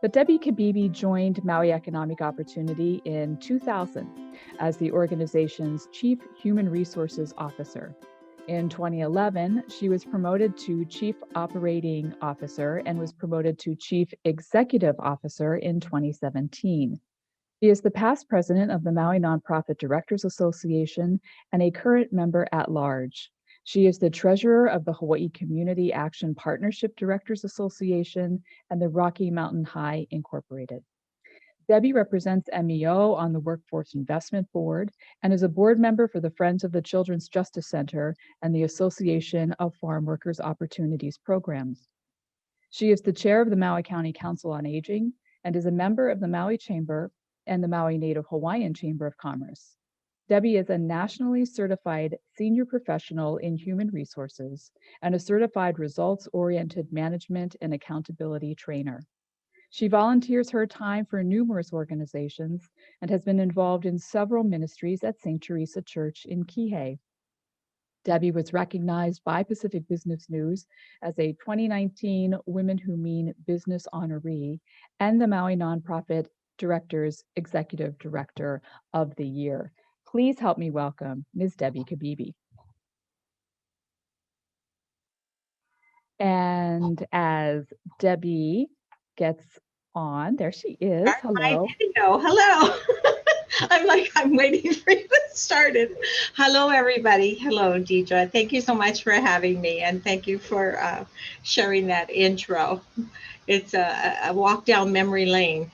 But Debbie Cabebe joined Maui Economic Opportunity in 2000 as the organization's Chief Human Resources Officer. In 2011, she was promoted to Chief Operating Officer and was promoted to Chief Executive Officer in 2017. She is the past president of the Maui Nonprofit Directors Association and a current member at large. She is the treasurer of the Hawaii Community Action Partnership Directors Association and the Rocky Mountain High Incorporated. Debbie represents MEO on the Workforce Investment Board and is a board member for the Friends of the Children's Justice Center and the Association of Farm Workers Opportunities Programs. She is the chair of the Maui County Council on Aging and is a member of the Maui Chamber and the Maui Native Hawaiian Chamber of Commerce. Debbie is a nationally certified senior professional in human resources and a certified results-oriented management and accountability trainer. She volunteers her time for numerous organizations and has been involved in several ministries at St. Teresa Church in Kihei. Debbie was recognized by Pacific Business News as a 2019 Women Who Mean Business honoree and the Maui Nonprofit Directors Executive Director of the Year. Please help me welcome Ms. Debbie Cabebe. And as Debbie gets on, there she is. Hello. Hello. I'm waiting for you to start it. Hello, everybody. Hello, Deidre. Thank you so much for having me, and thank you for sharing that intro. It's a walk down memory lane.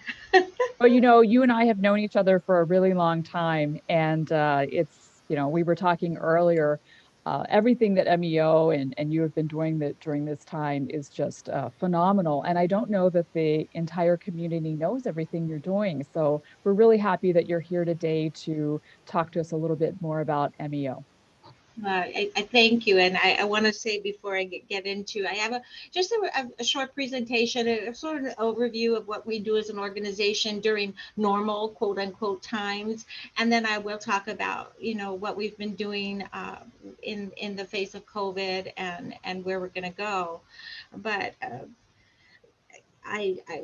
Well, you and I have known each other for a really long time, and we were talking earlier, everything that MEO and you have been doing during this time is just phenomenal. And I don't know that the entire community knows everything you're doing. So we're really happy that you're here today to talk to us a little bit more about MEO. I thank you, and I want to say before I get into, I have just a short presentation, a sort of an overview of what we do as an organization during normal quote unquote times, and then I will talk about what we've been doing in the face of COVID and where we're going to go, but.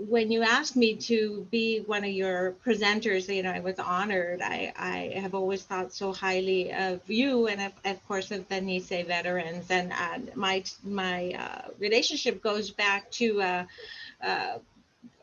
When you asked me to be one of your presenters, I was honored. I have always thought so highly of you and of course of the Nisei veterans, and my relationship goes back to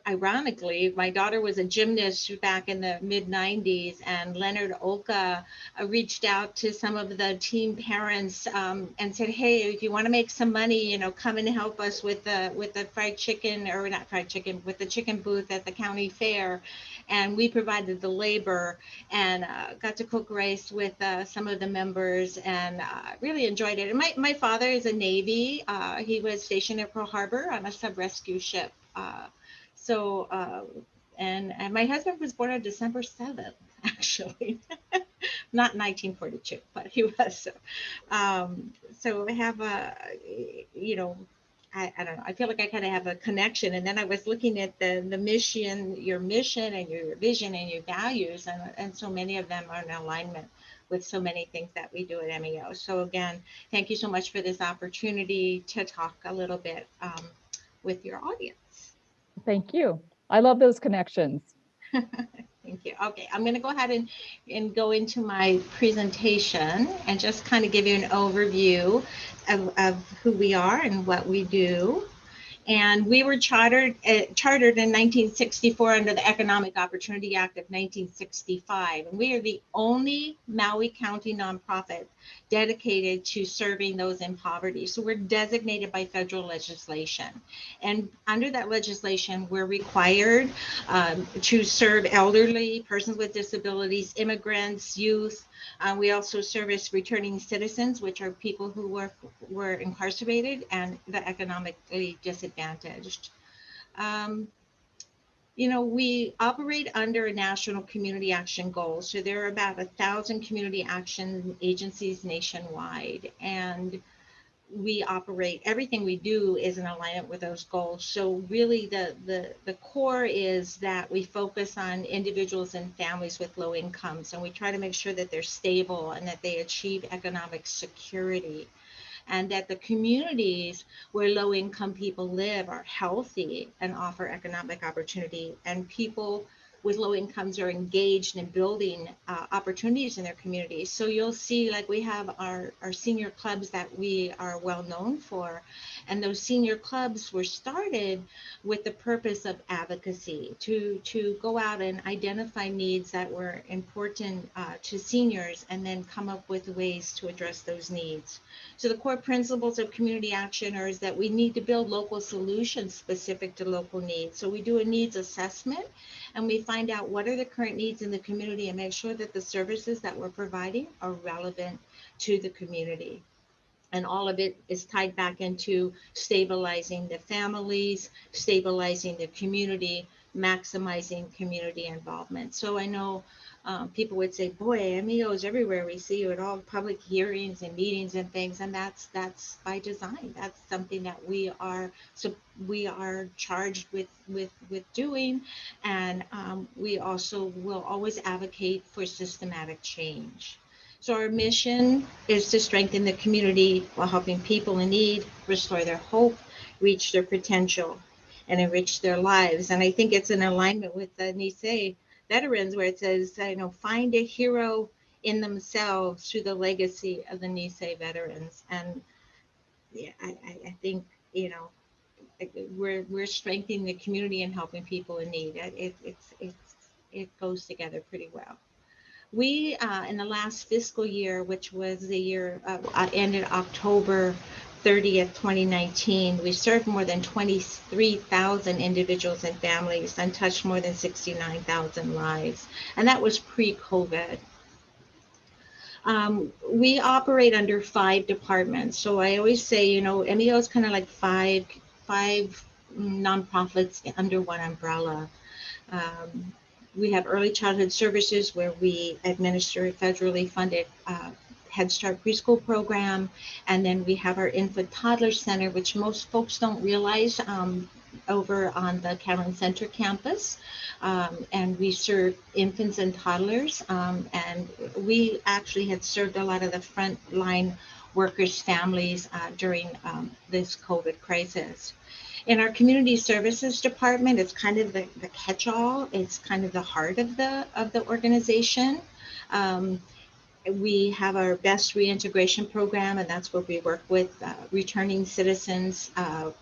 ironically, my daughter was a gymnast back in the mid 90s, and Leonard Oka reached out to some of the team parents and said, "Hey, if you want to make some money, come and help us with the fried chicken, or not fried chicken, with the chicken booth at the county fair." And we provided the labor and got to cook rice with some of the members, and really enjoyed it. And my father is a Navy. He was stationed at Pearl Harbor on a sub-rescue ship. And my husband was born on December 7th, actually, not 1942, but he was. So I have I don't know, I feel like I kind of have a connection. And then I was looking at the mission, your mission and your vision and your values, and so many of them are in alignment with so many things that we do at MEO. So again, thank you so much for this opportunity to talk a little bit with your audience. Thank you. I love those connections. Thank you. Okay, I'm going to go ahead and go into my presentation and just kind of give you an overview of who we are and what we do. And we were chartered in 1964 under the Economic Opportunity Act of 1965. And we are the only Maui County nonprofit dedicated to serving those in poverty. So we're designated by federal legislation. And under that legislation, we're required to serve elderly, persons with disabilities, immigrants, youth. We also service returning citizens, which are people who were incarcerated, and the economically disadvantaged. We operate under a national community action goal. So there are about 1,000 community action agencies nationwide, and we operate, everything we do is in alignment with those goals. So really the core is that we focus on individuals and families with low incomes, and we try to make sure that they're stable and that they achieve economic security. and that the communities where low-income people live are healthy and offer economic opportunity, and people with low incomes are engaged in building opportunities in their communities. So you'll see, like, we have our senior clubs that we are well known for, and those senior clubs were started with the purpose of advocacy, to go out and identify needs that were important to seniors, and then come up with ways to address those needs. So the core principles of community action are is that we need to build local solutions specific to local needs. So we do a needs assessment, and we find out what are the current needs in the community and make sure that the services that we're providing are relevant to the community. And all of it is tied back into stabilizing the families, stabilizing the community, maximizing community involvement. So I know people would say, boy, MEOs everywhere. We see you at all public hearings and meetings and things, and that's by design. That's something that we are charged with doing, and we also will always advocate for systematic change. So our mission is to strengthen the community while helping people in need restore their hope, reach their potential, and enrich their lives. And I think it's in alignment with the Nisei veterans, where it says, find a hero in themselves through the legacy of the Nisei veterans. And yeah, I think, we're strengthening the community and helping people in need. It goes together pretty well. We, in the last fiscal year, which was the year ended October 30th, 2019, we served more than 23,000 individuals and families and touched more than 69,000 lives. And that was pre-COVID. We operate under 5 departments. So I always say, MEO is kind of like five nonprofits under one umbrella. We have early childhood services, where we administer a federally funded Head Start preschool program. And then we have our infant toddler center, which most folks don't realize, over on the Cameron Center campus. And we serve infants and toddlers. And we actually had served a lot of the frontline workers' families during this COVID crisis. In our community services department, it's kind of the catch-all. It's kind of the heart of the organization. We have our best reintegration program, and that's where we work with returning citizens,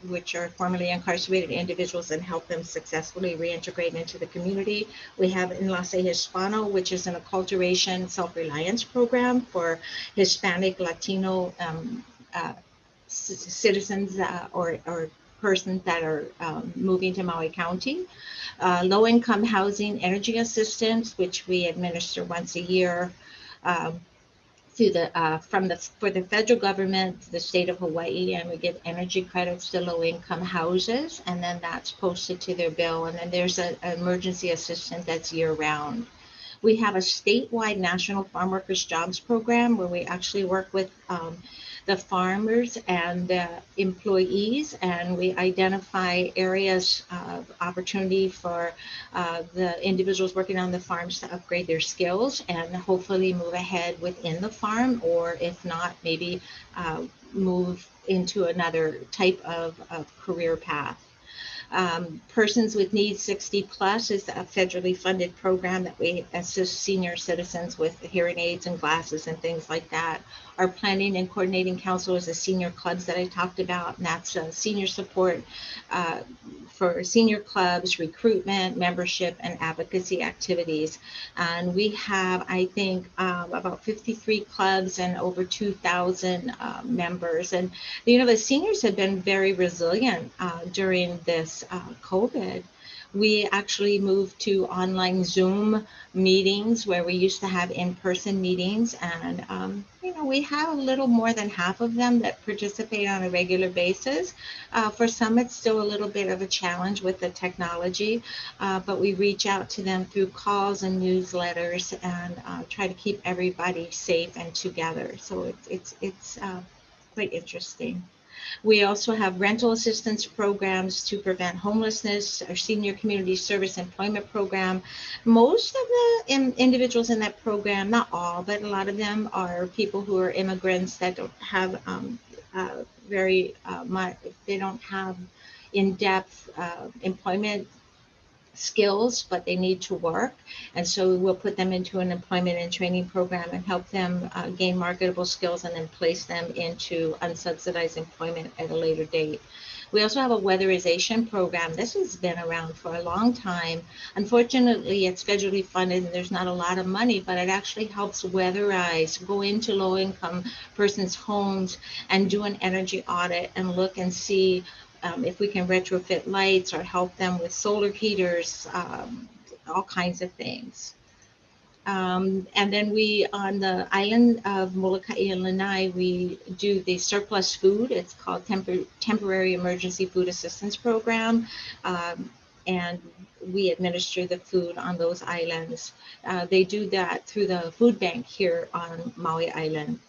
which are formerly incarcerated individuals, and help them successfully reintegrate into the community. We have Enlace Hispano, which is an acculturation self-reliance program for Hispanic, Latino citizens or persons that are moving to Maui County. Low-income housing energy assistance, which we administer once a year through for the federal government, the state of Hawaii, and we give energy credits to low-income houses, and then that's posted to their bill. And then there's an emergency assistance that's year-round. We have a statewide National Farm Workers Jobs Program, where we actually work with the farmers and the employees, and we identify areas of opportunity for the individuals working on the farms to upgrade their skills and hopefully move ahead within the farm, or if not, maybe move into another type of career path. Persons with Needs 60 Plus is a federally funded program that we assist senior citizens with hearing aids and glasses and things like that. Our Planning and Coordinating Council is the senior clubs that I talked about, and that's senior support for senior clubs, recruitment, membership, and advocacy activities. And we have, I think, about 53 clubs and over 2,000 members. And, the seniors have been very resilient during this COVID. We actually moved to online Zoom meetings, where we used to have in-person meetings, and we have a little more than half of them that participate on a regular basis. For some, it's still a little bit of a challenge with the technology, but we reach out to them through calls and newsletters, and try to keep everybody safe and together. So it's quite interesting. We also have rental assistance programs to prevent homelessness, our senior community service employment program. Most of the individuals in that program, not all, but a lot of them are people who are immigrants that don't have very much, they don't have in-depth employment skills, but they need to work. And so we'll put them into an employment and training program and help them gain marketable skills and then place them into unsubsidized employment at a later date. We also have a weatherization program. This has been around for a long time. Unfortunately, it's federally funded and there's not a lot of money, but it actually helps weatherize, go into low-income persons' homes and do an energy audit and look and see if we can retrofit lights or help them with solar heaters, all kinds of things. And then we, on the island of Molokai and Lanai, we do the surplus food. It's called Temporary Emergency Food Assistance Program. And we administer the food on those islands. They do that through the food bank here on Maui Island.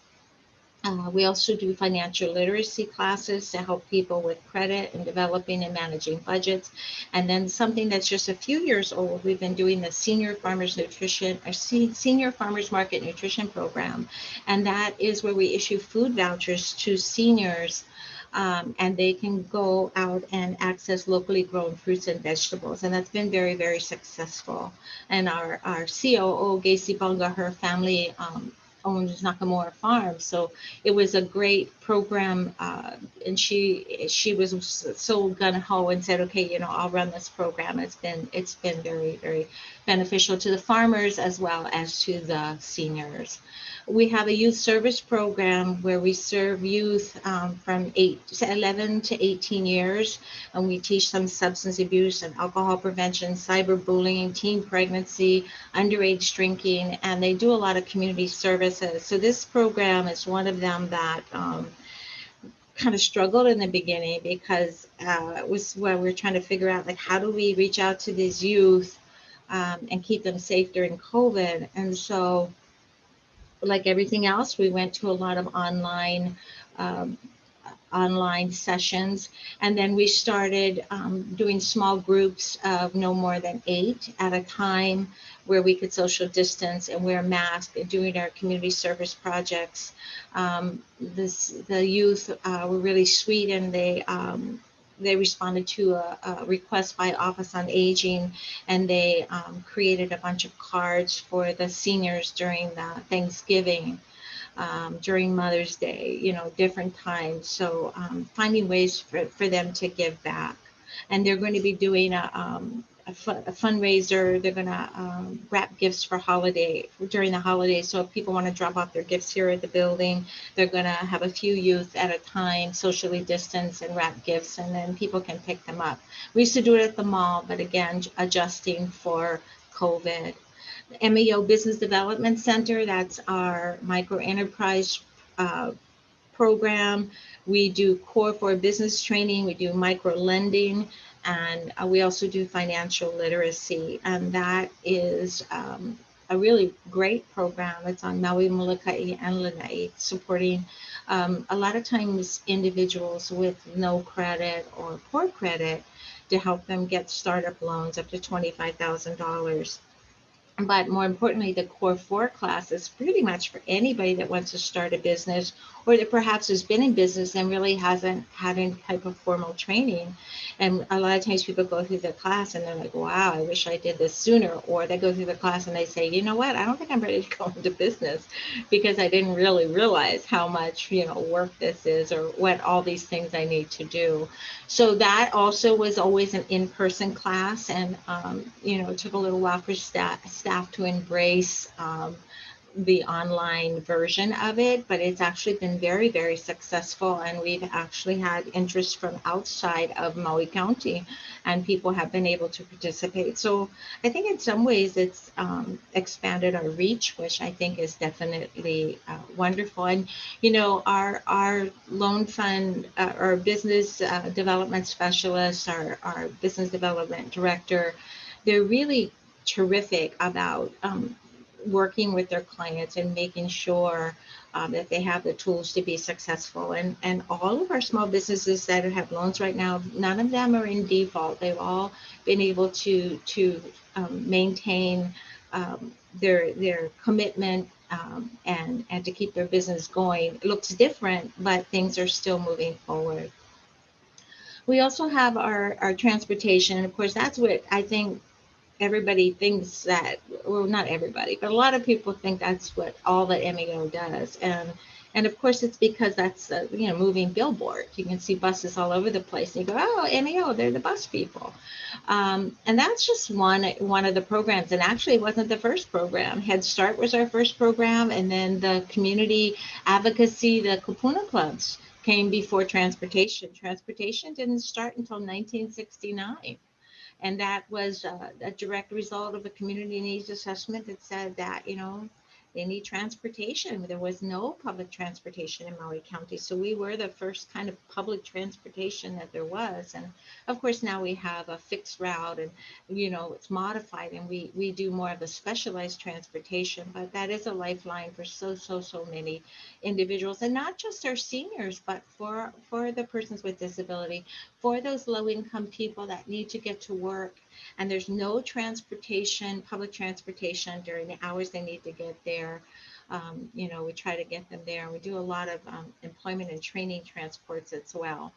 We also do financial literacy classes to help people with credit and developing and managing budgets. And then something that's just a few years old, we've been doing the Senior Farmers Nutrition, or Senior Farmers Market Nutrition Program. And that is where we issue food vouchers to seniors, and they can go out and access locally grown fruits and vegetables. And that's been very, very successful. And our COO, Gacy Bunga, her family owns Nakamura Farm, so it was a great program, and she was so gung-ho and said, okay, you know, I'll run this program. It's been very, very beneficial to the farmers as well as to the seniors. We have a youth service program where we serve youth from 11 to 18 years, and we teach them substance abuse and alcohol prevention, cyberbullying, teen pregnancy, underage drinking, and they do a lot of community services. So this program is one of them that kind of struggled in the beginning because it was where we're trying to figure out, like, how do we reach out to these youth and keep them safe during COVID? And so, like everything else, we went to a lot of online sessions, and then we started doing small groups of no more than 8 at a time, where we could social distance and wear masks and doing our community service projects. The youth were really sweet, and they responded to a request by Office on Aging, and they created a bunch of cards for the seniors during the Thanksgiving, during Mother's Day, you know, different times. So finding ways for them to give back. And they're going to be doing a fundraiser. They're going to wrap gifts for during the holidays. So if people want to drop off their gifts here at the building, they're going to have a few youth at a time, socially distance, and wrap gifts, and then people can pick them up. We used to do it at the mall, but again, adjusting for COVID. MEO Business Development Center, that's our micro enterprise program. We do core for business training, we do micro lending, and we also do financial literacy. And that is a really great program. It's on Maui, Molokai, and Lanai, supporting a lot of times individuals with no credit or poor credit to help them get startup loans up to $25,000. But more importantly, the Core 4 class is pretty much for anybody that wants to start a business, or that perhaps has been in business and really hasn't had any type of formal training. And a lot of times people go through the class and they're like, wow, I wish I did this sooner. Or they go through the class and they say, you know what, I don't think I'm ready to go into business because I didn't really realize how much, you know, work this is, or what all these things I need to do. So that also was always an in-person class, and you know, it took a little while for staff to embrace the online version of it, but it's actually been very, very successful, and we've actually had interest from outside of Maui County, and people have been able to participate. So I think in some ways it's expanded our reach, which I think is definitely wonderful. And you know, our loan fund, our business development specialists, our business development director, they're really terrific about working with their clients and making sure that they have the tools to be successful. And all of our small businesses that have loans right now, none of them are in default. They've all been able to maintain their commitment and to keep their business going. It looks different, but things are still moving forward. We also have our transportation, and of course, that's what I think everybody thinks that, well, not everybody, but a lot of people think that's what all that MEO does. And of course, it's because that's a, moving billboard. You can see buses all over the place. And you go, oh, MEO, they're the bus people. And that's just one of the programs. And actually, it wasn't the first program. Head Start was our first program, and then the community advocacy, the Kupuna clubs, came before transportation. Transportation didn't start until 1969. And that was a direct result of a community needs assessment that said that, they need transportation. There was no public transportation in Maui County. So we were the first kind of public transportation that there was. And of course, now we have a fixed route and, it's modified and we do more of a specialized transportation. But that is a lifeline for so many individuals, and not just our seniors, but for the persons with disability, for those low income people that need to get to work and there's no transportation, public transportation during the hours they need to get there. We try to get them there, and we do a lot of employment and training transports as well.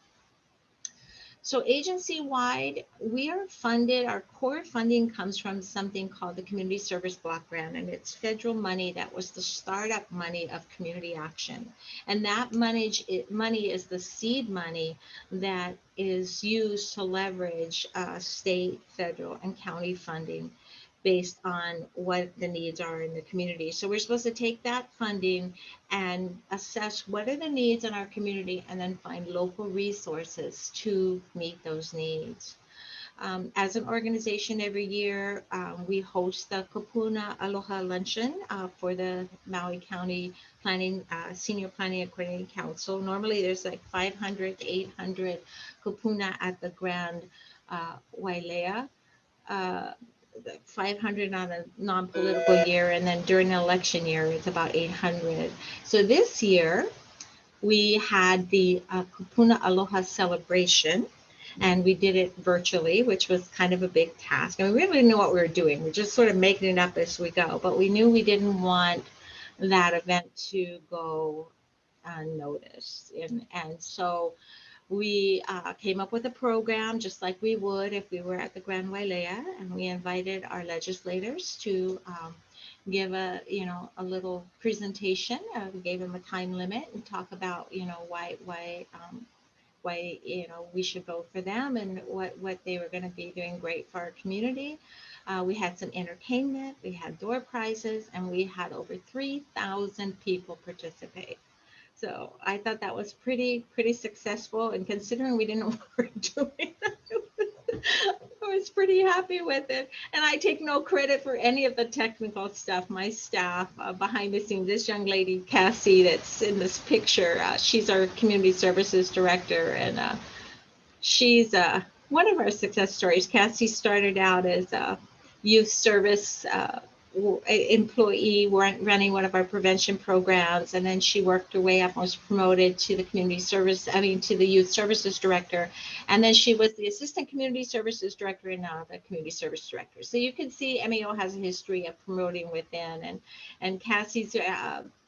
So agency-wide, we are funded, our core funding comes from something called the Community Service Block Grant, and it's federal money that was the startup money of community action. And that money is the seed money that is used to leverage state, federal, and county funding based on what the needs are in the community. So we're supposed to take that funding and assess what are the needs in our community and then find local resources to meet those needs. As an organization, every year we host the Kupuna Aloha Luncheon for the Maui County Planning, Senior Planning and Coordinating Council. Normally there's like 500 to 800 kupuna at the Grand Wailea. 500 on a non-political year, and then during an election year, it's about 800. So this year, we had the Kupuna Aloha celebration, and we did it virtually, which was kind of a big task. And we really didn't know what we were doing. We're just sort of making it up as we go. But we knew we didn't want that event to go unnoticed. And so we came up with a program just like we would if we were at the Grand Wailea, and we invited our legislators to give a little presentation. We gave them a time limit and talk about why we should vote for them and what they were going to be doing great for our community. We had some entertainment, we had door prizes, and we had over 3,000 people participate. So I thought that was pretty successful, and considering we didn't know what we were doing, I was pretty happy with it. And I take no credit for any of the technical stuff. My staff behind the scenes, this young lady, Cassie, that's in this picture, she's our community services director, and she's one of our success stories. Cassie started out as a youth service employee running one of our prevention programs, and then she worked her way up and was promoted to the to the youth services director, and then she was the assistant community services director and now the community service director. So you can see MEO has a history of promoting within, and Cassie's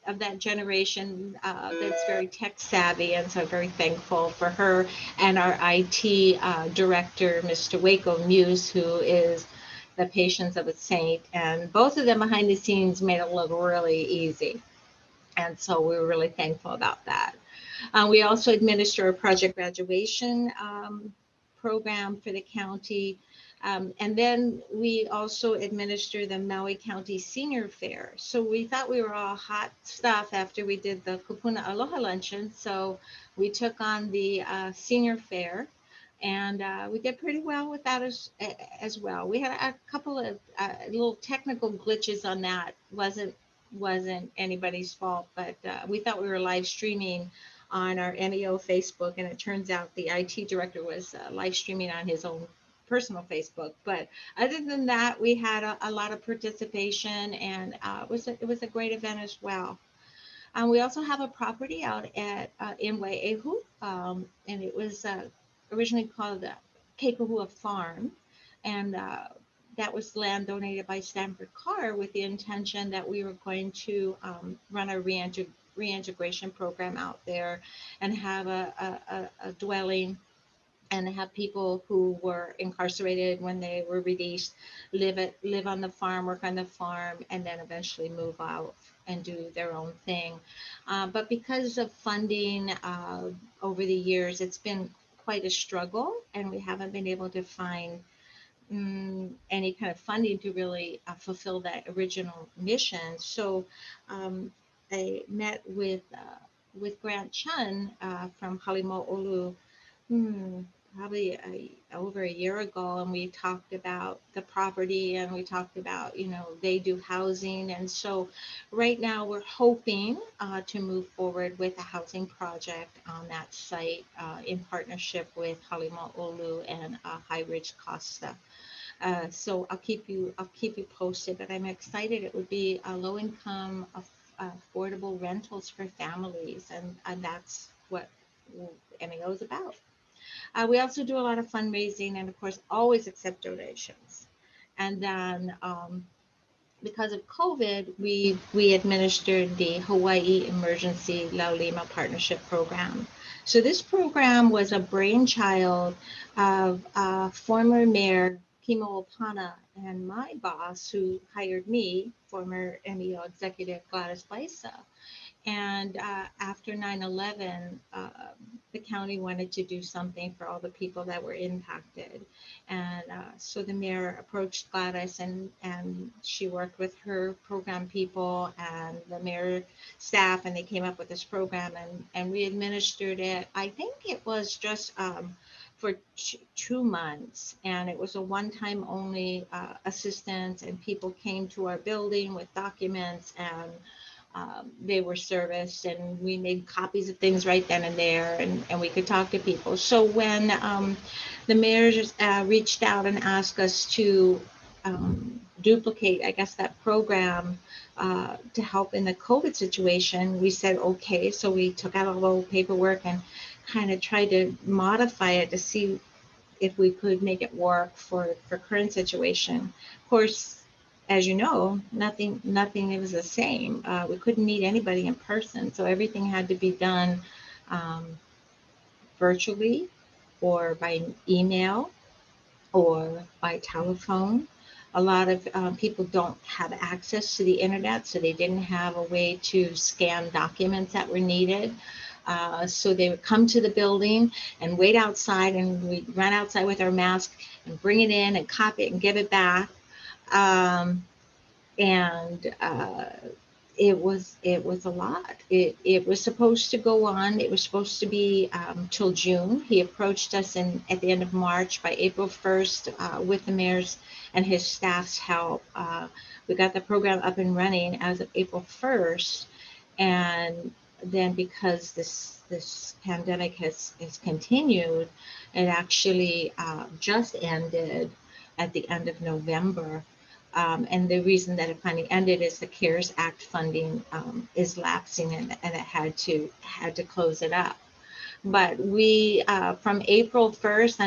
of that generation that's very tech savvy, and so I'm very thankful for her and our IT director, Mr. Waco Muse, who is the patience of a saint, and both of them behind the scenes made it look really easy, and so we were really thankful about that. We also administer a project graduation program for the county, and then we also administer the Maui County Senior Fair. So we thought we were all hot stuff after we did the Kupuna Aloha Luncheon, so we took on the Senior Fair. And we did pretty well with that as well. We had a couple of little technical glitches on that. Wasn't anybody's fault, but we thought we were live streaming on our MEO Facebook, and it turns out the IT director was live streaming on his own personal Facebook. But other than that, we had a lot of participation, and it was a great event as well. We also have a property out at in Wai'ehu, and it was originally called Kekahua Farm, and that was land donated by Stanford Carr with the intention that we were going to run a reintegration program out there and have a dwelling and have people who were incarcerated when they were released live on the farm, work on the farm, and then eventually move out and do their own thing. But because of funding over the years, it's been quite a struggle, and we haven't been able to find any kind of funding to really fulfill that original mission. So um, I met with Grant Chun from Halimo'olu, hmm, probably over a year ago, and we talked about the property, and we talked about, they do housing. And so right now we're hoping to move forward with a housing project on that site in partnership with Halimo'olu and High Ridge Costa. So I'll keep you posted, but I'm excited. It would be a low income, affordable rentals for families, and that's what MEO is about. We also do a lot of fundraising, and of course, always accept donations. And then because of COVID, we administered the Hawaii Emergency Laulima Partnership Program. So this program was a brainchild of former Mayor Kimo Opana and my boss, who hired me, former MEO executive Gladys Baisa. And after 9/11, the county wanted to do something for all the people that were impacted. And so the mayor approached Gladys, and she worked with her program people and the mayor staff, and they came up with this program, and we administered it. I think it was just for 2 months, and it was a one-time only assistance, and people came to our building with documents, and they were serviced, and we made copies of things right then and there, and we could talk to people. So when the mayor just reached out and asked us to duplicate, I guess, that program to help in the COVID situation, we said okay. So we took out all the paperwork and kind of tried to modify it to see if we could make it work for current situation. Of course, as you know, nothing was the same. We couldn't meet anybody in person, so everything had to be done um, virtually, or by email, or by telephone. A lot of people don't have access to the internet, so they didn't have a way to scan documents that were needed. So they would come to the building and wait outside, and we'd run outside with our mask and bring it in and copy it and give it back. Um, and it was a lot. It was supposed to go on. It was supposed to be till June. He approached us at the end of March. By April 1st, with the mayor's and his staff's help, we got the program up and running as of April 1st. And then because this pandemic has continued, it actually just ended at the end of November. And the reason that it finally ended is the CARES Act funding is lapsing, and it had to close it up. But we from April 1st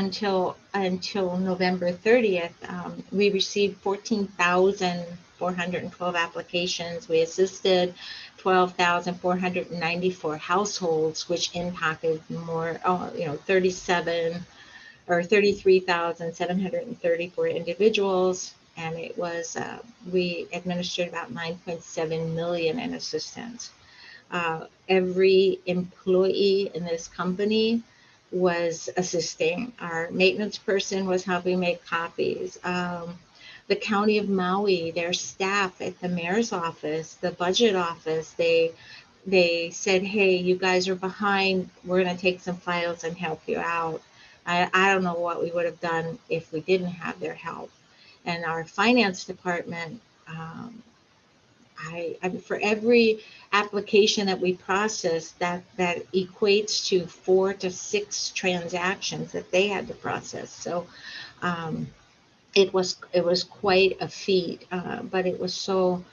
until November 30th, we received 14,412 applications. We assisted 12,494 households, which impacted more, 37 or 33,734 individuals. And it was, we administered about 9.7 million in assistance. Every employee in this company was assisting. Our maintenance person was helping make copies. The county of Maui, their staff at the mayor's office, the budget office, they said, hey, you guys are behind. We're going to take some files and help you out. I don't know what we would have done if we didn't have their help. And our finance department, for every application that we process, that equates to 4 to 6 transactions that they had to process. So um, it was quite a feat, but it was so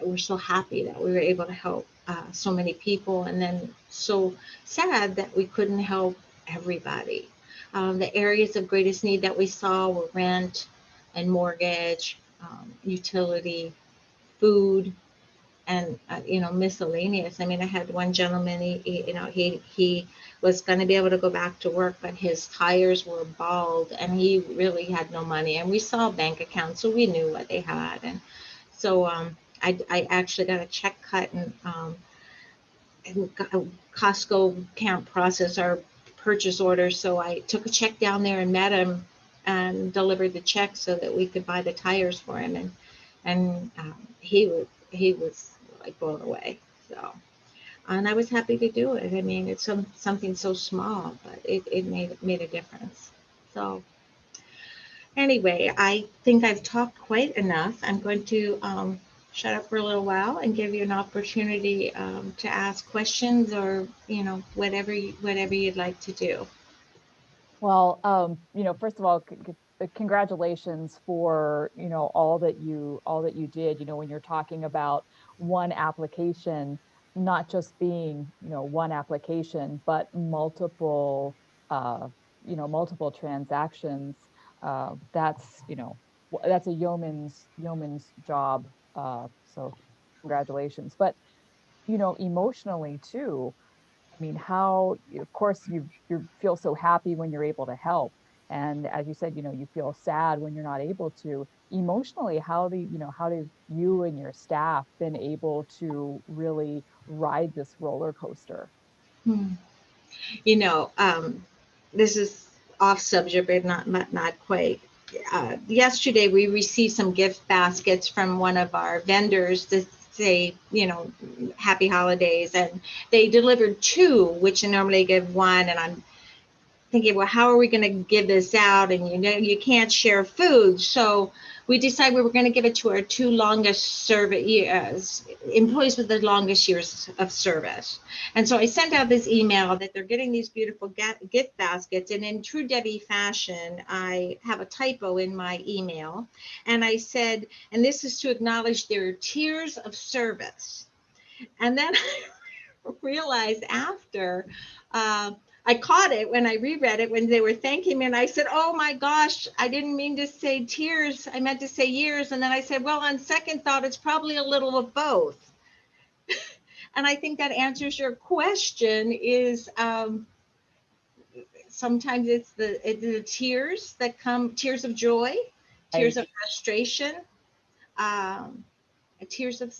we're so happy that we were able to help so many people, and then so sad that we couldn't help everybody. The areas of greatest need that we saw were rent and mortgage, utility, food, and miscellaneous. I mean, I had one gentleman, he was going to be able to go back to work, but his tires were bald and he really had no money. And we saw bank accounts, so we knew what they had. And so I actually got a check cut, and Costco can't process our purchase order, so I took a check down there and met him and delivered the check so that we could buy the tires for him. And he was like blown away. So, and I was happy to do it. I mean, it's something so small, but it made a difference. So anyway, I think I've talked quite enough. I'm going to shut up for a little while and give you an opportunity to ask questions, or whatever you'd like to do. Well, first of all, congratulations for, all that you did, when you're talking about one application, not just being, one application, but multiple transactions. That's, that's a yeoman's job. So congratulations. But, emotionally too, I mean, of course, you feel so happy when you're able to help. And as you said, you feel sad when you're not able to. Emotionally, how do you and your staff been able to really ride this roller coaster? Hmm. You know, this is off subject, but not quite. Yesterday, we received some gift baskets from one of our vendors to say, happy holidays, and they delivered two, which I normally give one, and I'm thinking, well, how are we going to give this out? And you can't share food. So we decided we were going to give it to our two longest service employees with the longest years of service. And so I sent out this email that they're getting these beautiful gift baskets. And in true Debbie fashion, I have a typo in my email. And I said, and this is to acknowledge their tiers of service. And then I realized after, uh, I caught it when I reread it when they were thanking me, and I said, "Oh my gosh, I didn't mean to say tears. I meant to say years." And then I said, "Well, on second thought, it's probably a little of both." And I think that answers your question. Is sometimes it's the tears that come, tears of joy, tears Right. of frustration, um, tears of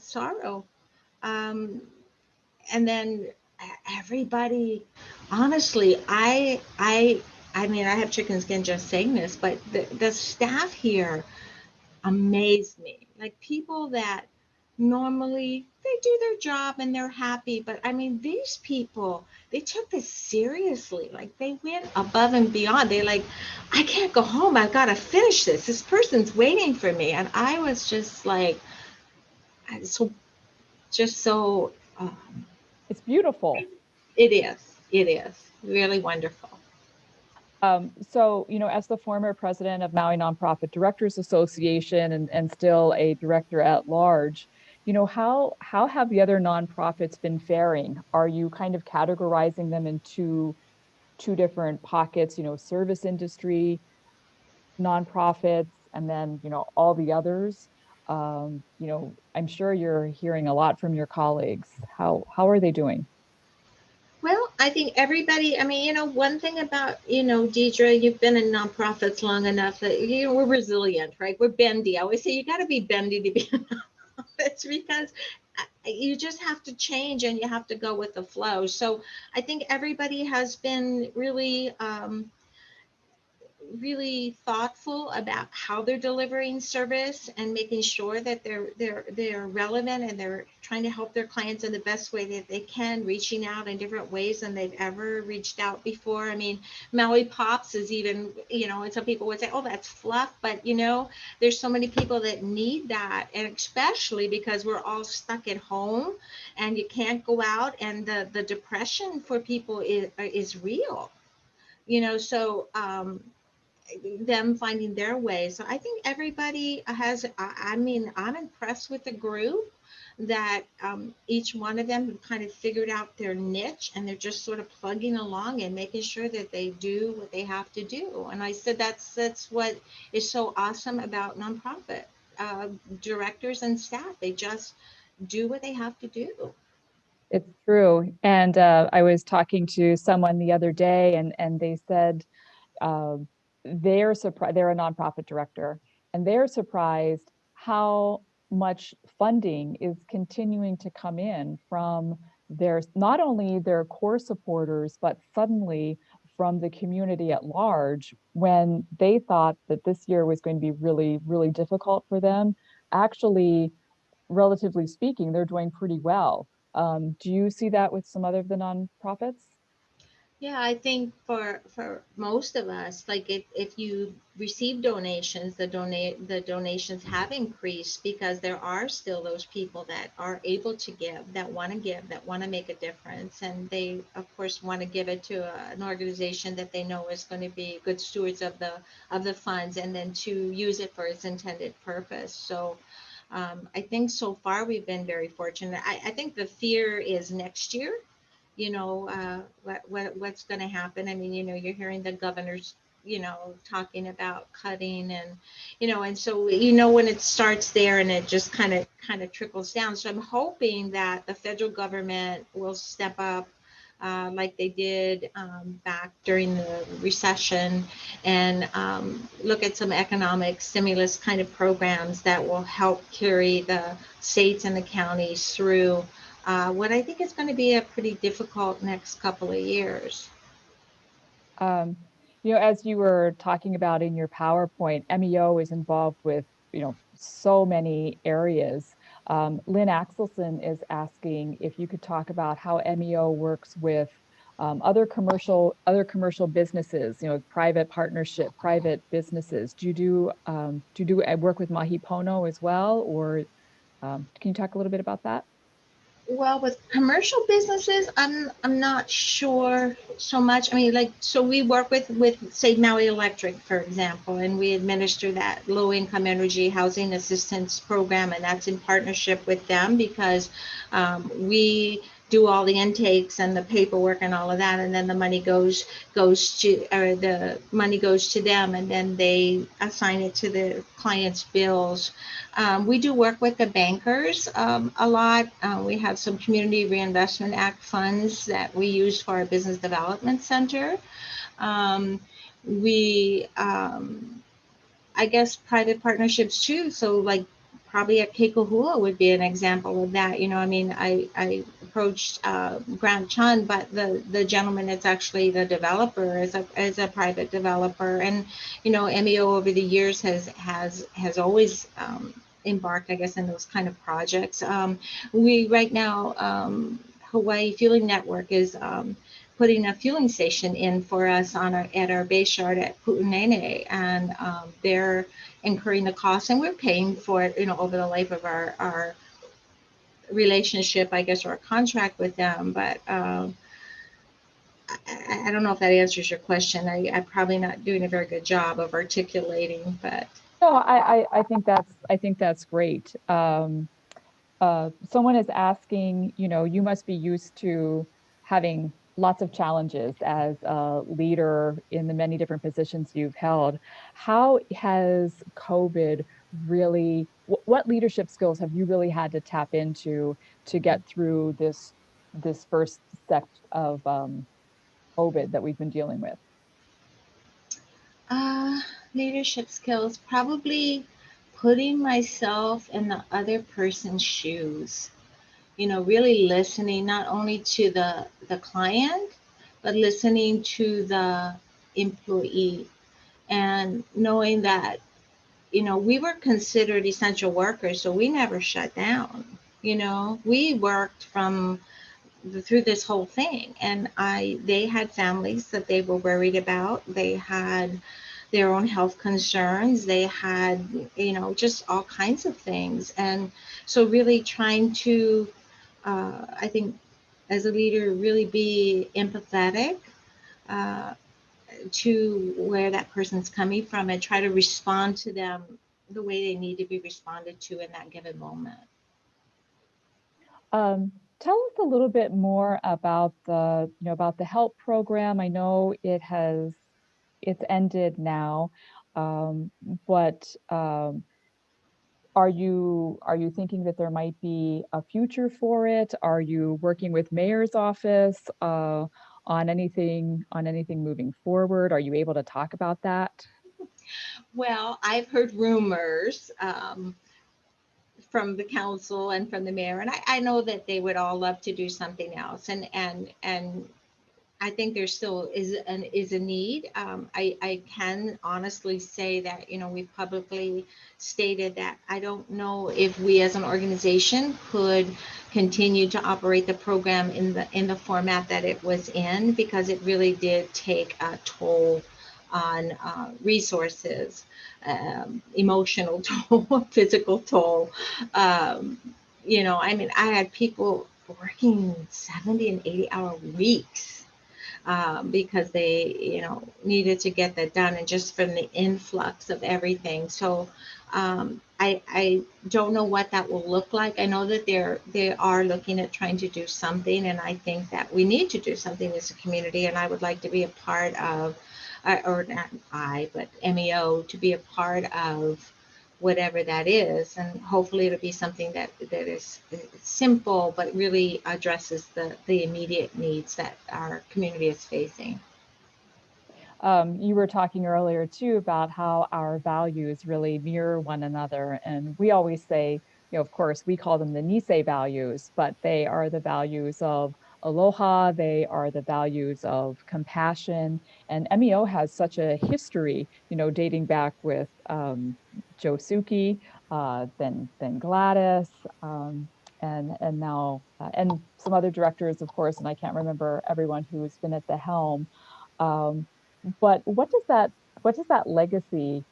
sorrow. Um, and then everybody, honestly, I mean, I have chicken skin just saying this, but the staff here amazed me. Like, people that normally they do their job and they're happy, but I mean, these people, they took this seriously. Like, they went above and beyond. They like, I can't go home, I've got to finish this person's waiting for me. And I was just like, so just so It's beautiful. it is really wonderful. So, as the former president of Maui Nonprofit Directors Association and still a director at large, how have the other nonprofits been faring? Are you kind of categorizing them into two different pockets, service industry, nonprofits, and then, all the others? I'm sure you're hearing a lot from your colleagues. How are they doing? Well, I think everybody, I mean, one thing about, Deidre, you've been in nonprofits long enough that, we're resilient, right? We're bendy. I always say you got to be bendy to be in nonprofits, because you just have to change and you have to go with the flow. So I think everybody has been really thoughtful about how they're delivering service and making sure that they're relevant, and they're trying to help their clients in the best way that they can, reaching out in different ways than they've ever reached out before. I mean, Maui Pops is even, and some people would say, oh, that's fluff, but there's so many people that need that, and especially because we're all stuck at home and you can't go out, and the depression for people is real. So them finding their way. So I think everybody has, I mean, I'm impressed with the group. that each one of them have kind of figured out their niche, and they're just sort of plugging along and making sure that they do what they have to do. And I said that's what is so awesome about nonprofit directors and staff. They just do what they have to do. It's true. And I was talking to someone the other day, and they said uh, they're surprised. They're a nonprofit director, and they're surprised how much funding is continuing to come in from their, not only their core supporters, but suddenly from the community at large. When they thought that this year was going to be really, really difficult for them, actually, relatively speaking, they're doing pretty well. Do you see that with some other of the nonprofits? Yeah, I think for most of us, like if you receive donations, the donations have increased because there are still those people that are able to give, that want to make a difference, and they of course want to give it to an organization that they know is going to be good stewards of the funds, and then to use it for its intended purpose. So I think so far we've been very fortunate. I think the fear is next year, what's going to happen. I mean, you're hearing the governors, talking about cutting, and and so when it starts there and it just kind of trickles down. So I'm hoping that the federal government will step up, like they did back during the recession, and look at some economic stimulus kind of programs that will help carry the states and the counties through what I think is going to be a pretty difficult next couple of years. Um, as you were talking about in your PowerPoint, MEO is involved with, so many areas. Lynn Axelson is asking if you could talk about how MEO works with other commercial businesses, private partnership, private businesses. Do you do work with Mahi Pono as well, or can you talk a little bit about that? Well, with commercial businesses, I'm not sure so much. I mean, like, so we work with say Maui Electric, for example, and we administer that low income energy housing assistance program, and that's in partnership with them because we do all the intakes and the paperwork and all of that, and then the money goes to them, and then they assign it to the client's bills. We do work with the bankers a lot. We have some Community Reinvestment Act funds that we use for our business development center. Um, we, I guess, private partnerships too. So, like, probably at Keikohula would be an example of that. I mean, I approached Grant Chun, but the gentleman that's actually the developer is a private developer, and MEO over the years has always embarked, I guess, in those kind of projects. We right now, Hawaii Fueling Network is putting a fueling station in for us at our base yard at Pu'unene, and they're incurring the cost, and we're paying for it, over the life of our relationship, I guess, or a contract with them. But I don't know if that answers your question. I'm probably not doing a very good job of articulating, but No, I think that's great. Someone is asking, you must be used to having lots of challenges as a leader in the many different positions you've held. How has COVID really, what leadership skills have you really had to tap into to get through this first sect of COVID that we've been dealing with? uh, leadership skills, probably putting myself in the other person's shoes. Really listening not only to the client, but listening to the employee, and knowing that, we were considered essential workers, so we never shut down. We worked through this whole thing, and they had families that they were worried about. They had their own health concerns. They had, just all kinds of things. And so really trying to, I think, as a leader, really be empathetic uh, to where that person's coming from, and try to respond to them the way they need to be responded to in that given moment. Tell us a little bit more about the HELP program. I know it's ended now, um, but are you thinking that there might be a future for it? Are you working with mayor's office on anything moving forward? Are you able to talk about that? Well, I've heard rumors from the council and from the mayor, and I know that they would all love to do something else, and I think there still is a need. I can honestly say that we've publicly stated that I don't know if we as an organization could continue to operate the program in the format that it was in, because it really did take a toll on resources, emotional toll, physical toll. Um, I mean, I had people working 70 and 80-hour weeks because they, needed to get that done, and just from the influx of everything. So I don't know what that will look like. I know that they are looking at trying to do something, and I think that we need to do something as a community. And I would like to be a part of, or not I, but MEO to be a part of whatever that is, and hopefully it'll be something that is simple but really addresses the immediate needs that our community is facing. You were talking earlier too about how our values really mirror one another. And we always say, of course, we call them the Nisei values, but they are the values of aloha, they are the values of compassion. And MEO has such a history, dating back with Joe Suki, then Gladys, and now and some other directors, of course, and I can't remember everyone who's been at the helm. Um, but what does that legacy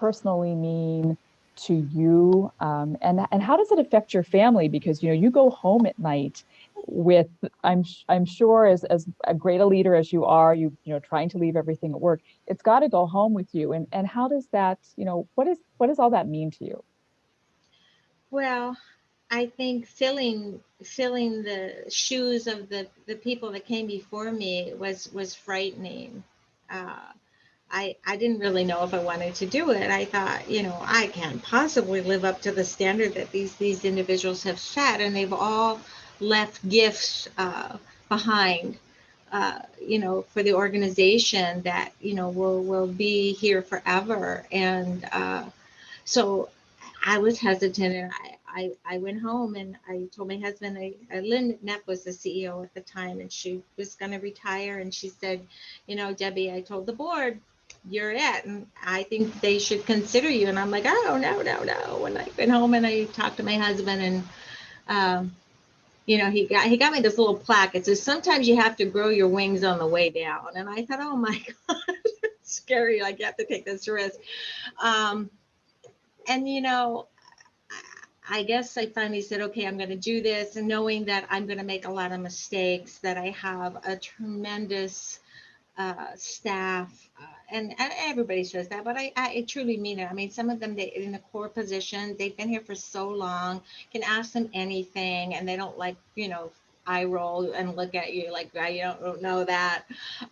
personally mean to you? And how does it affect your family? Because you go home at night with I'm sure as a great a leader as you are, trying to leave everything at work, it's got to go home with you. And how does that, what does all that mean to you? Well, I think filling the shoes of the people that came before me was frightening. Uh, I didn't really know if I wanted to do it. I thought, I can't possibly live up to the standard that these individuals have set, and they've all left gifts behind, for the organization that will be here forever. And so I was hesitant, and I went home and I told my husband. Lynn Neff was the CEO at the time, and she was going to retire. And she said, Debbie, I told the board, you're it, and I think they should consider you. And I'm like, oh, no, no, no. And I went home and I talked to my husband, and um, he got me this little plaque. It says, sometimes you have to grow your wings on the way down. And I thought, oh my God, it's scary. Like, you have to take this risk. Um, and I guess I finally said, okay, I'm going to do this, and knowing that I'm going to make a lot of mistakes, that I have a tremendous staff, and everybody says that, but I truly mean it. I mean, some of them, they in the core position, they've been here for so long, can ask them anything, and they don't eye roll and look at you like, you don't know that.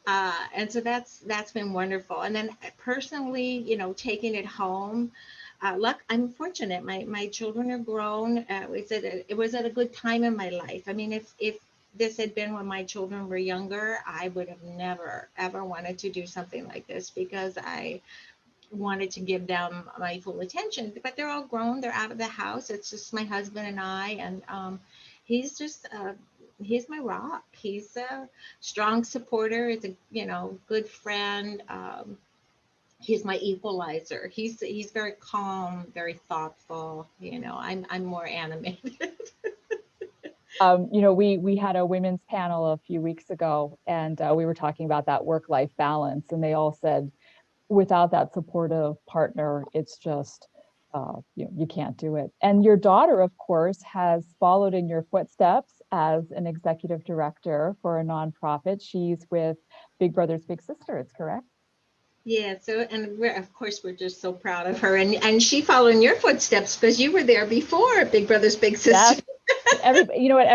And so that's been wonderful. And then personally, taking it home, I'm fortunate. My children are grown. It was at a good time in my life. I mean, if this had been when my children were younger, I would have never ever wanted to do something like this, because I wanted to give them my full attention. But they're all grown. They're out of the house. It's just my husband and I, and he's just. He's my rock. He's a strong supporter. He's a good friend. He's my equalizer. He's very calm, very thoughtful. I'm more animated. We had a women's panel a few weeks ago, and we were talking about that work-life balance, and they all said without that supportive partner, it's just you can't do it. And your daughter, of course, has followed in your footsteps as an executive director for a nonprofit. She's with Big Brothers Big Sisters, correct? Yeah. So, and of course we're just so proud of her, and she followed in your footsteps, because you were there before Big Brothers Big That's Sisters. Every, you know what,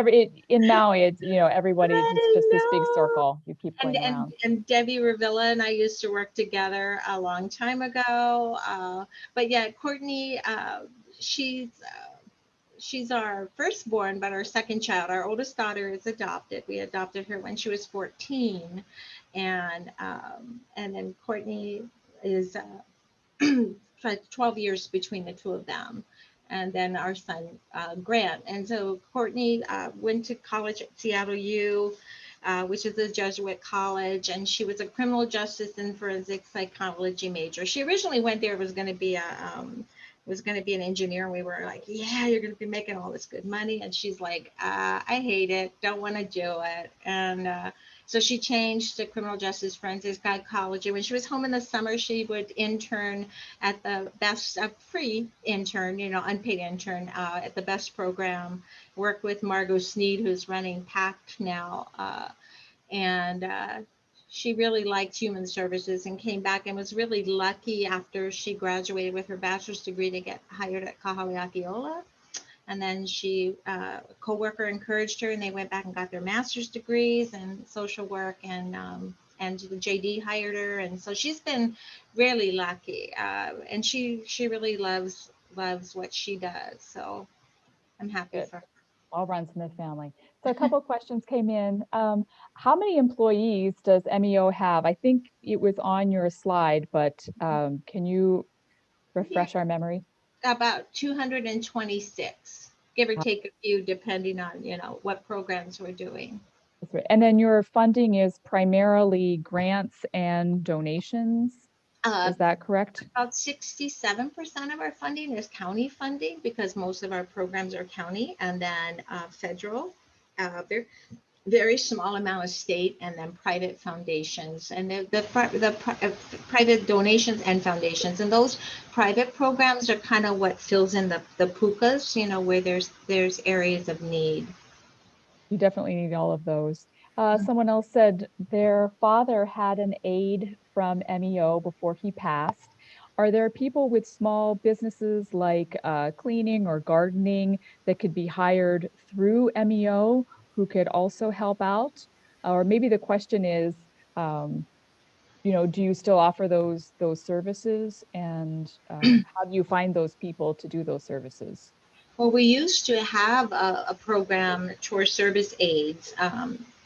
in Maui, it's, everybody, it's I just this big know. circle. You keep And going and around. and Debbie Revilla and I used to work together a long time ago. But yeah, Courtney, she's our firstborn, but our second child. Our oldest daughter is adopted. We adopted her when she was 14, and then Courtney is 12 years between the two of them. And then our son, Grant. And so Courtney went to college at Seattle U, which is a Jesuit college, and she was a criminal justice and forensic psychology major. She originally went there, was going to be an engineer, and we were like, yeah, you're going to be making all this good money. And she's like, I hate it, don't want to do it. And so she changed to criminal justice forensic psychology. When she was home in the summer, she would intern at the best, free intern, unpaid intern, at the best program, work with Margot Sneed, who's running PACT now. And she really liked human services and came back and was really lucky after she graduated with her bachelor's degree to get hired at Kahaleakiola. And then a coworker encouraged her, and they went back and got their master's degrees in social work, and the JD hired her, and so she's been really lucky, and she really loves what she does. So I'm happy Good. for her. All runs in the family. So a couple of questions came in. How many employees does MEO have? I think it was on your slide, but can you Yeah, refresh our memory? about 226, give or take a few, depending on what programs we're doing. That's right. And then your funding is primarily grants and donations. Uh, Is that correct? About 67% of our funding is county funding because most of our programs are county, and then federal. Very, very small amount of state, and then private foundations, and private donations and foundations. And those private programs are kind of what fills in the pukas, where there's areas of need. You definitely need all of those. Someone else said their father had an aide from MEO before he passed. Are there people with small businesses like cleaning or gardening that could be hired through MEO who could also help out? Or maybe the question is, um, do you still offer those services, and how do you find those people to do those services? Well, we used to have a program, chore service aides,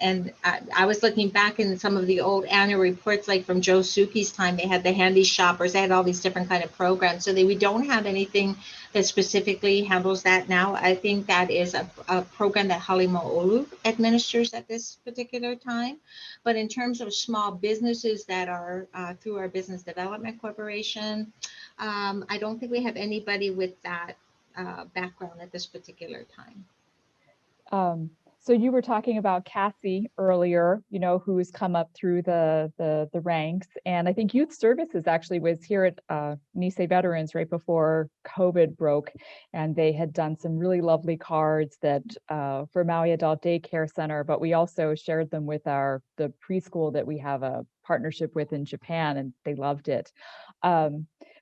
and I was looking back in some of the old annual reports, like from Joe Suki's time. They had the handy shoppers. They had all these different kind of programs. So we don't have anything that specifically handles that now. I think that is a program that Halimo'olu administers at this particular time. But in terms of small businesses that are through our Business Development Corporation, I don't think we have anybody with that background at this particular time. So you were talking about Cassie earlier, who's come up through the ranks, and I think Youth Services actually was here at Nisei Veterans right before COVID broke, and they had done some really lovely cards that for Maui Adult Daycare Center, but we also shared them with the preschool that we have a partnership with in Japan, and they loved it.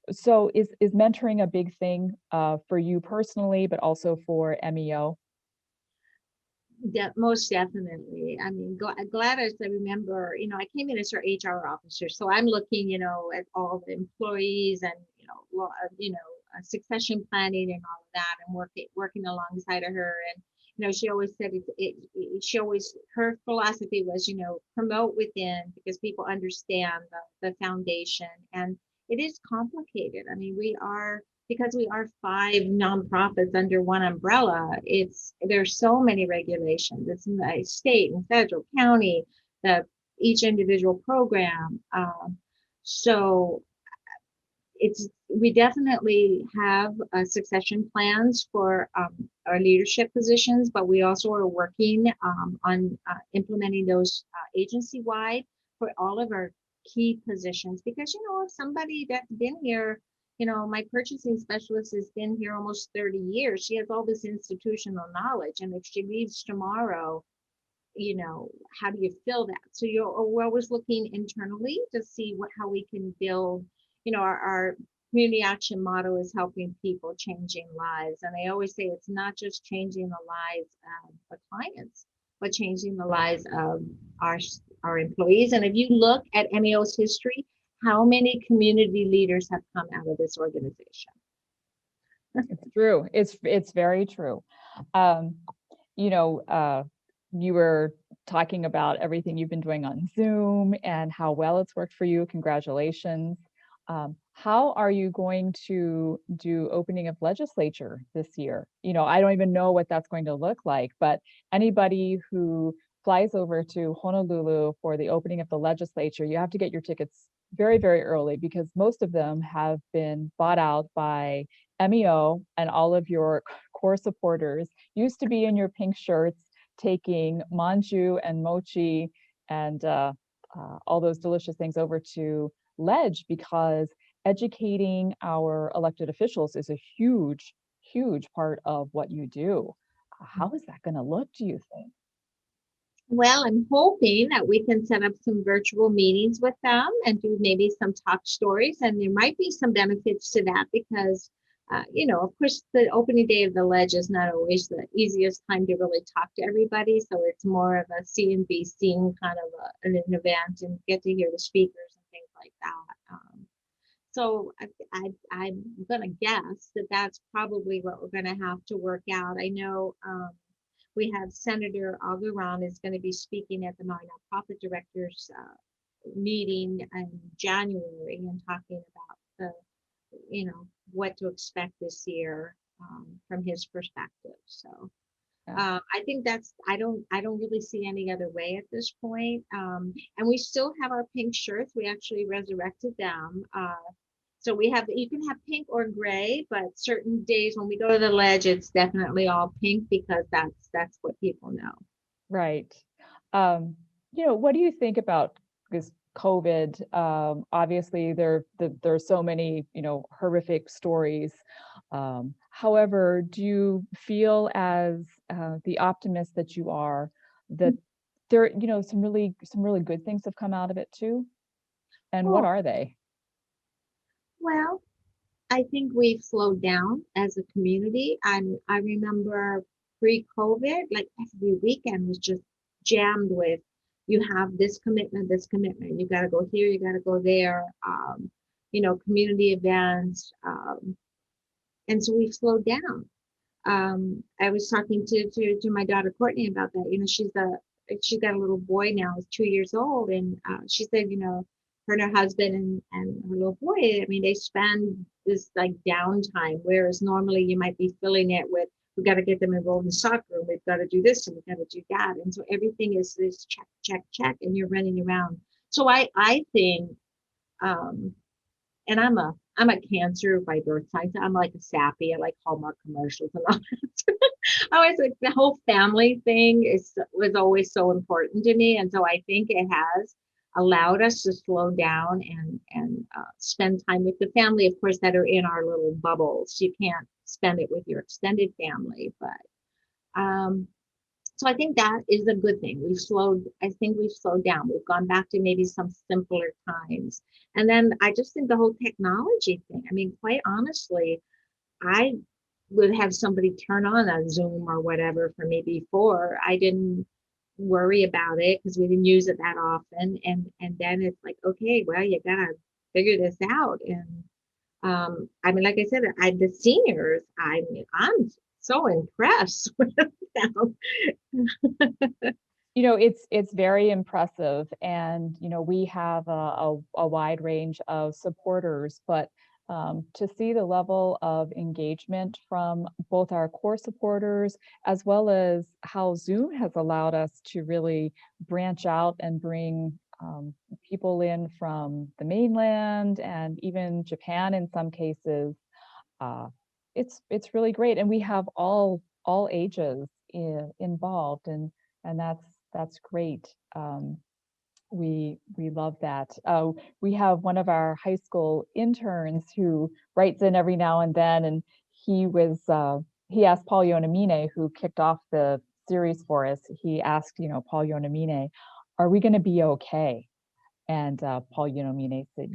So is mentoring a big thing for you personally, but also for MEO? Most definitely. I mean, Gladys, I remember, I came in as her HR officer, so I'm looking, at all the employees and, succession planning and all of that, and working alongside of her. And, she always said her philosophy was, promote within, because people understand the foundation. And it is complicated. I mean, because we are 5 nonprofits under one umbrella, there's so many regulations. It's in the state and federal, county, each individual program. So we definitely have succession plans for our leadership positions, but we also are working on implementing those agency-wide for all of our key positions. Because, if somebody that's been here, my purchasing specialist has been here almost 30 years. She has all this institutional knowledge. And if she leaves tomorrow, how do you fill that? So we're always looking internally to see how we can build, our community action motto is helping people, changing lives. And I always say it's not just changing the lives of the clients, but changing the lives of our, our employees. And if you look at MEO's history, how many community leaders have come out of this organization? It's true. It's very true. Um, you know, you were talking about everything you've been doing on Zoom and how well it's worked for you. Congratulations. How are you going to do opening of legislature this year? I don't even know what that's going to look like, but anybody who flies over to Honolulu for the opening of the legislature, you have to get your tickets very, very early because most of them have been bought out by MEO and all of your core supporters used to be in your pink shirts taking manju and mochi and all those delicious things over to Ledge because educating our elected officials is a huge, huge part of what you do. How is that going to look, do you think? Well, I'm hoping that we can set up some virtual meetings with them and do maybe some talk stories. And there might be some benefits to that because, of course, the opening day of the Ledge is not always the easiest time to really talk to everybody. So it's more of a see and be seen kind of an event and get to hear the speakers and things like that. So I'm going to guess that that's probably what we're going to have to work out. I know we have Senator Aguiran is going to be speaking at the nonprofit directors meeting in January and talking about what to expect this year from his perspective. So I think I don't really see any other way at this point. And we still have our pink shirts. We actually resurrected them. So you can have pink or gray, but certain days when we go to the Ledge, it's definitely all pink because that's what people know. Right. What do you think about this COVID? Obviously, there's so many, horrific stories. However, do you feel as the optimist that you are that there, some really good things have come out of it too? And what Oh, are they? well, I think we've slowed down as a community. I remember pre-COVID, like every weekend was just jammed with you have this commitment, this commitment. You got to go here, you got to go there. Community events, and so we've slowed down. I was talking to my daughter Courtney about that. She's got a little boy now, who's 2 years old, and she said, her and her husband and her little boy, I mean, they spend this like downtime, whereas normally you might be filling it with, we've got to get them enrolled in soccer, and we've got to do this, and we've got to do that. And so everything is this check, check, check, and you're running around. So I think, and I'm a Cancer by birth sign, so I'm like a sappy. I like Hallmark commercials and all that. I always like the whole family thing was always so important to me, and so I think it has allowed us to slow down and spend time with the family, of course, that are in our little bubbles. You can't spend it with your extended family, but so I think that is a good thing. I think we've slowed down. We've gone back to maybe some simpler times. And then I just think the whole technology thing. I mean, quite honestly, I would have somebody turn on a Zoom or whatever for me before. I didn't worry about it because we didn't use it that often. And then it's like, okay, well, you gotta figure this out. And I mean, like I said, the seniors, I mean, I'm so impressed with them. It's very impressive, and we have a wide range of supporters, but to see the level of engagement from both our core supporters as well as how Zoom has allowed us to really branch out and bring people in from the mainland and even Japan in some cases. uh, it's really great, and we have all ages involved, and that's great. We love that. We have one of our high school interns who writes in every now and then, and he asked Paul Yonamine, who kicked off the series for us. He asked, Paul Yonamine, "Are we going to be okay?" And Paul Yonamine said,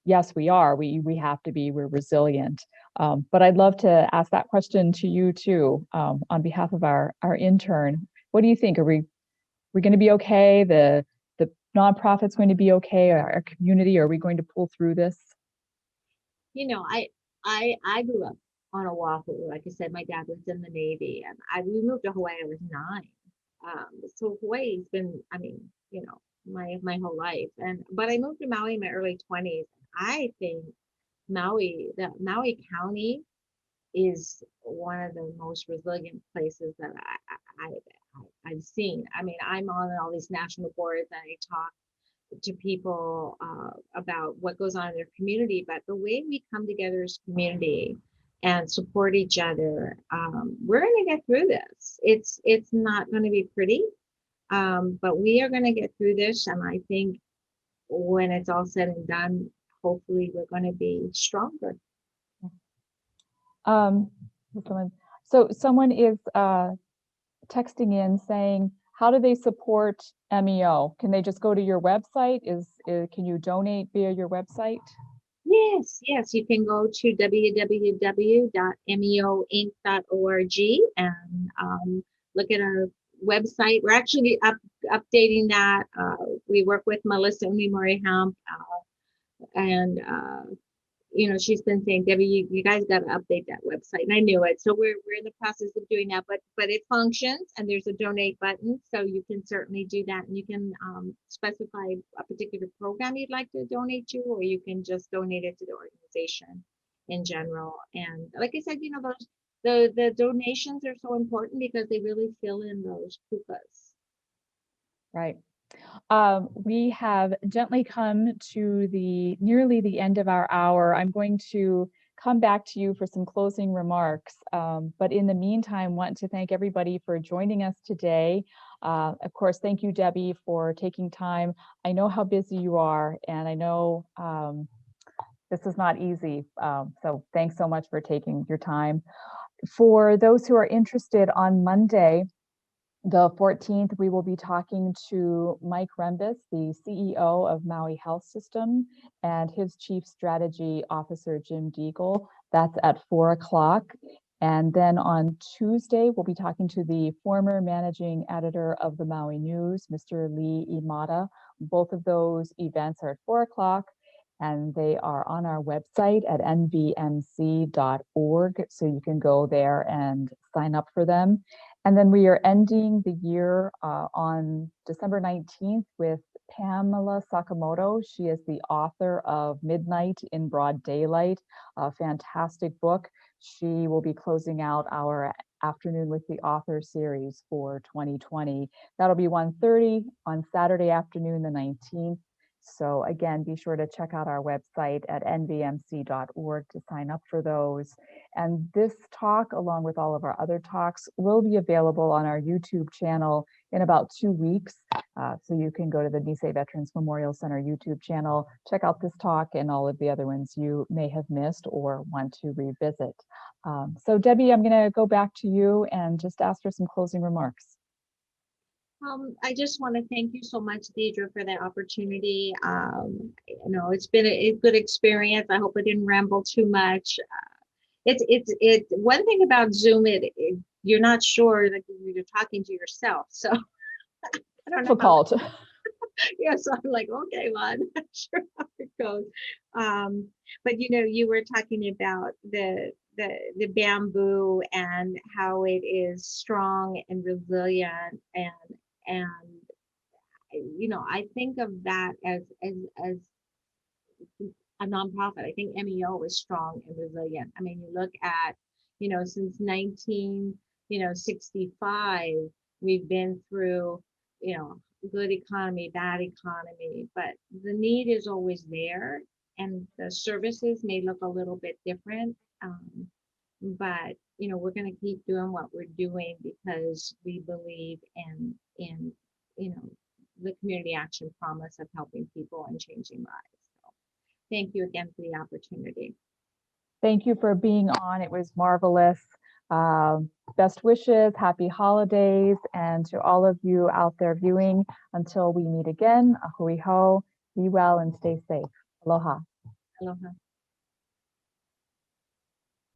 yes, we are. We have to be. We're resilient. But I'd love to ask that question to you too, on behalf of our intern. What do you think? Are we going to be okay? The nonprofit's going to be okay? Our community, are we going to pull through this? You know, I grew up on Oahu. Like I said, my dad was in the Navy, and we moved to Hawaii. I was 9. So Hawaii's been, I mean, my whole life. But I moved to Maui in my early 20s. I think the Maui County is one of the most resilient places that I've seen. I mean, I'm on all these national boards and I talk to people about what goes on in their community, but the way we come together as community and support each other, we're going to get through this. It's not going to be pretty, but we are going to get through this. And I think when it's all said and done, hopefully we're going to be stronger. Um, someone is texting in saying, how do they support MEO? Can they just go to your website? Can you donate via your website? Yes, you can go to www.meoinc.org and look at our website. We're actually updating that. We work with Melissa Umimori Hamp, and she's been saying, Debbie, you guys got to update that website, and I knew it. So we're in the process of doing that, but it functions, and there's a donate button, so you can certainly do that, and you can specify a particular program you'd like to donate to, or you can just donate it to the organization in general. And like I said, the donations are so important because they really fill in those pukas. Right. We have gently come to nearly the end of our hour. I'm going to come back to you for some closing remarks. But in the meantime, want to thank everybody for joining us today. Of course, thank you, Debbie, for taking time. I know how busy you are, and I know this is not easy. So thanks so much for taking your time. For those who are interested, on Monday, the 14th, we will be talking to Mike Rembis, the CEO of Maui Health System, and his Chief Strategy Officer, Jim Deagle. That's at 4 o'clock. And then on Tuesday, we'll be talking to the former managing editor of the Maui News, Mr. Lee Imada. Both of those events are at 4 o'clock, and they are on our website at nvmc.org. So you can go there and sign up for them. And then we are ending the year on December 19th with Pamela Sakamoto. She is the author of Midnight in Broad Daylight, a fantastic book. She will be closing out our Afternoon with the Author series for 2020. That'll be 1:30 on Saturday afternoon, the 19th. So again, be sure to check out our website at nvmc.org to sign up for those. And this talk, along with all of our other talks, will be available on our YouTube channel in about 2 weeks. So you can go to the Nisei Veterans Memorial Center YouTube channel, check out this talk and all of the other ones you may have missed or want to revisit. So Debbie, I'm going to go back to you and just ask for some closing remarks. I just want to thank you so much, Deidre, for that opportunity. It's been a good experience. I hope I didn't ramble too much. It's one thing about Zoom, you're not sure that you're talking to yourself. So I don't know. Difficult. Yeah, so I'm like, okay, well, I'm not sure how it goes. But you were talking about the bamboo and how it is strong and resilient, and I think of that as a nonprofit. I think MEO is strong and resilient. I mean, you look at, since 1965, we've been through, good economy, bad economy, but the need is always there, and the services may look a little bit different. But we're going to keep doing what we're doing because we believe in the community action promise of helping people and changing lives. So thank you again for the opportunity. Thank you for being on. It was marvelous. Best wishes, happy holidays, and to all of you out there viewing, until we meet again, a hui hou, be well and stay safe. Aloha. Aloha.